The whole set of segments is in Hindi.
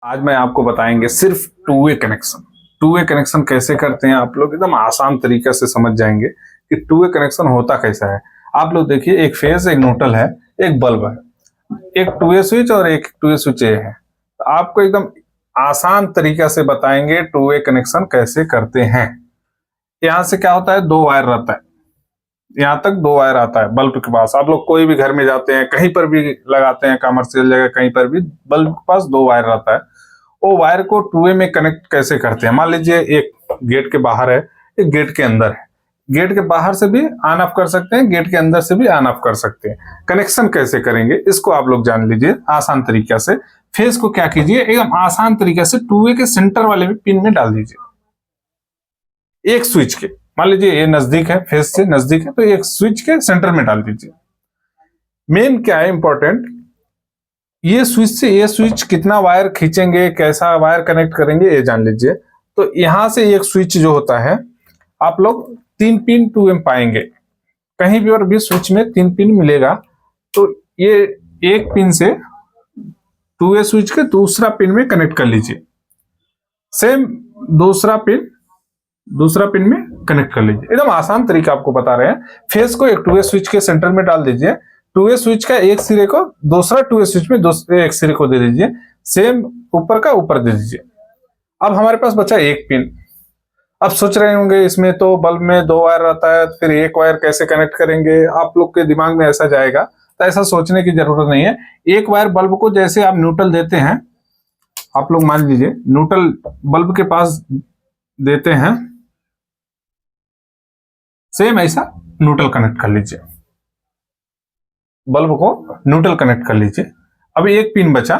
आज मैं आपको बताएंगे सिर्फ two way connection. Two way connection कैसे करते हैं आप लोग एकदम आसान तरीके से समझ जाएंगे कि टू वे कनेक्शन होता कैसा है। आप लोग देखिए, एक फेज, एक न्यूट्रल है, एक बल्ब है, एक टू वे स्विच और एक टू वे स्विच ए है। तो आपको एकदम आसान तरीके से बताएंगे टू वे कनेक्शन कैसे करते हैं। यहाँ से क्या होता है, दो वायर रहता है, यहाँ तक दो वायर आता है बल्ब के पास। आप लोग कोई भी घर में जाते हैं, कहीं पर भी लगाते हैं, कमर्शियल जगह कहीं पर भी बल्ब के पास दो वायर रहता है। वो वायर को टू वे में कनेक्ट कैसे करते हैं। मान लीजिए एक गेट के बाहर है, एक गेट के अंदर है। गेट के बाहर से भी ऑन ऑफ कर सकते हैं, गेट के अंदर से भी ऑन ऑफ कर सकते हैं। कनेक्शन कैसे करेंगे इसको आप लोग जान लीजिए आसान तरीके से। फेज को क्या कीजिए, एकदम आसान तरीके से टू वे के सेंटर वाले पिन में डाल दीजिए। एक स्विच के, मान लीजिए ये नजदीक है, फेज से नजदीक है, तो एक स्विच के सेंटर में डाल दीजिए। मेन क्या है इंपॉर्टेंट, ये स्विच से ये स्विच कितना वायर खींचेंगे, कैसा वायर कनेक्ट करेंगे ये जान लीजिए। तो यहां से एक स्विच जो होता है, आप लोग 3 पिन 2M पाएंगे। कहीं भी और भी स्विच में 3 पिन मिलेगा। तो ये एक पिन से 2A स्विच के दूसरा पिन में कनेक्ट कर लीजिए। सेम दूसरा पिन में कनेक्ट कर लीजिए। एकदम आसान तरीका आपको बता रहे हैं। फेस को एक 2A स्विच के सेंटर में डाल दीजिए। 2A स्विच का एक सिरे को दूसरा 2A स्विच में दूसरे एक सिरे को दे दीजिए। सेम ऊपर का ऊपर दे दीजिए। अब हमारे पास बचा एक पिन। अब सोच रहे होंगे इसमें तो बल्ब में दो वायर रहता है, फिर एक वायर कैसे कनेक्ट करेंगे। आप लोग के दिमाग में ऐसा जाएगा, तो ऐसा सोचने की जरूरत नहीं है। एक वायर बल्ब को जैसे आप न्यूट्रल देते हैं, आप लोग मान लीजिए न्यूट्रल बल्ब के पास देते हैं, सेम ऐसा न्यूट्रल कनेक्ट कर लीजिए। बल्ब को न्यूट्रल कनेक्ट कर लीजिए। अभी एक पिन बचा।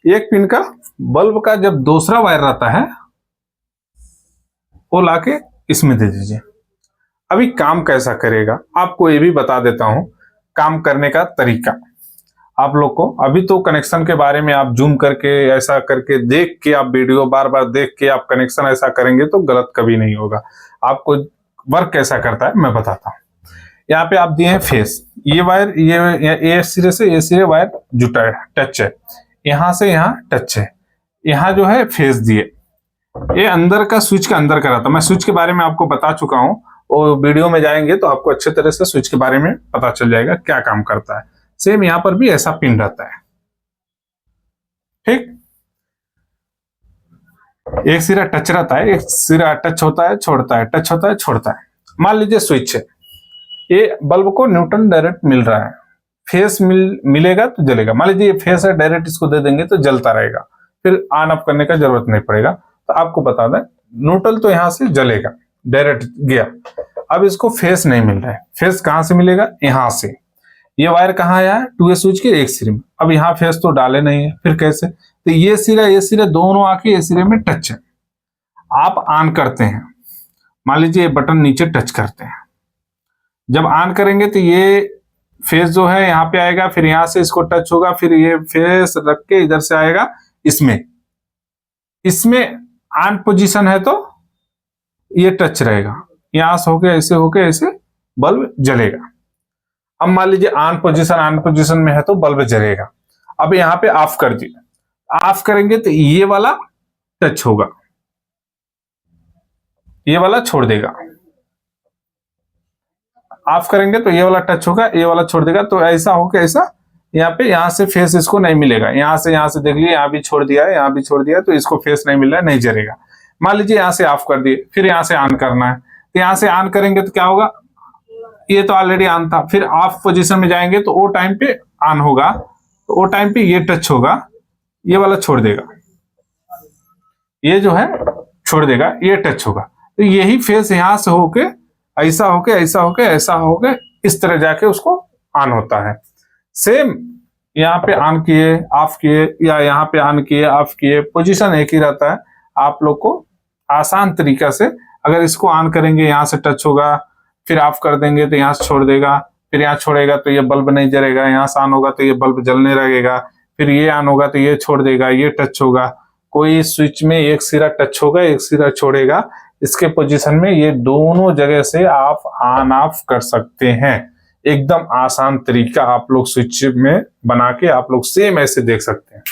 एक पिन का बल्ब का जब दूसरा वायर रहता है वो लाके इसमें दे दीजिए। अभी काम कैसा करेगा आपको ये भी बता देता हूं, काम करने का तरीका आप लोग को। अभी तो कनेक्शन के बारे में आप जूम करके ऐसा करके देख के, आप वीडियो बार बार देख के आप कनेक्शन ऐसा करेंगे तो गलत कभी नहीं होगा। आपको वर्क कैसा करता है मैं बताता हूँ। यहाँ पे आप दिए हैं फेस, ये वायर ये सिरे से ये सिरे वायर जुटा है, टच है, यहाँ से यहाँ टच है। यहाँ जो है फेस दिए, ये अंदर का स्विच का अंदर का रहता है। मैं स्विच के बारे में आपको बता चुका हूँ, और वीडियो में जाएंगे तो आपको अच्छे तरह से स्विच के बारे में पता चल जाएगा क्या काम करता है। सेम यहाँ पर भी ऐसा पिन रहता है, ठीक। एक सिरा टच रहता है, एक सिरा टच होता है छोड़ता है, टच होता है छोड़ता है। मान लीजिए स्विच है, ये बल्ब को न्यूट्रल डायरेक्ट मिल रहा है, फेस मिलेगा तो जलेगा। मान लीजिए ये फेस है, डायरेक्ट इसको दे देंगे तो जलता रहेगा, फिर ऑन ऑफ करने का जरूरत नहीं पड़ेगा। तो आपको बता दें, न्यूट्रल तो यहां से जलेगा, डायरेक्ट गया। अब इसको फेस नहीं मिल रहा है, फेस कहां से मिलेगा, यहां से। ये वायर कहाँ आया है, 2A स्विच के एक सिरे में। अब यहाँ फेस तो डाले नहीं है, फिर कैसे। तो ये सिरे दोनों आके ये सिरे में टच है। आप ऑन करते हैं, मान लीजिए ये बटन नीचे टच करते हैं, जब ऑन करेंगे तो ये फेस जो है यहाँ पे आएगा, फिर यहाँ से इसको टच होगा, फिर ये फेस रख के इधर से आएगा इसमें ऑन पोजीशन है तो ये टच रहेगा, यहां से होके ऐसे बल्ब जलेगा। अब मान लीजिए ऑन पोजीशन में है तो बल्ब जलेगा। अब यहाँ पे ऑफ कर दिए, ऑफ करेंगे तो ये वाला टच होगा, ये वाला छोड़ देगा। ऑफ करेंगे तो ये वाला टच होगा, ये वाला छोड़ देगा। तो ऐसा होके ऐसा यहाँ पे, यहाँ से फेस इसको नहीं मिलेगा। यहाँ से देख लिए, यहाँ भी छोड़ दिया है, यहाँ भी छोड़ दिया है, तो इसको फेस नहीं मिल रहा है, नहीं जलेगा। मान लीजिए यहाँ से ऑफ कर दिए, फिर यहाँ से ऑन करना है, तो यहाँ से ऑन करेंगे तो क्या होगा, ये तो ऑलरेडी ऑन था, फिर ऑफ पोजीशन में जाएंगे तो वो टाइम पे ऑन होगा, तो वो टाइम पे ये टच होगा, ये वाला छोड़ देगा, ये जो है छोड़ देगा, ये टच होगा। तो यही फेस यहाँ से होके ऐसा होके इस तरह जाके उसको ऑन होता है। सेम यहाँ पे ऑन किए ऑफ किए, या यहाँ पे ऑन किए ऑफ किए, पोजीशन एक ही रहता है। आप लोग को आसान तरीका से, अगर इसको ऑन करेंगे यहाँ से टच होगा, फिर ऑफ कर देंगे तो यहाँ से छोड़ देगा, फिर यहाँ छोड़ेगा तो ये बल्ब नहीं जलेगा, यहाँ से ऑन होगा तो ये बल्ब जलने लगेगा, फिर ये ऑन होगा तो ये छोड़ देगा, ये टच होगा। कोई स्विच में एक सिरा टच होगा, एक सिरा छोड़ेगा, इसके पोजीशन में ये दोनों जगह से आप ऑन ऑफ कर सकते हैं। एकदम आसान तरीका आप लोग स्विच में बना के आप लोग सेम ऐसे देख सकते हैं।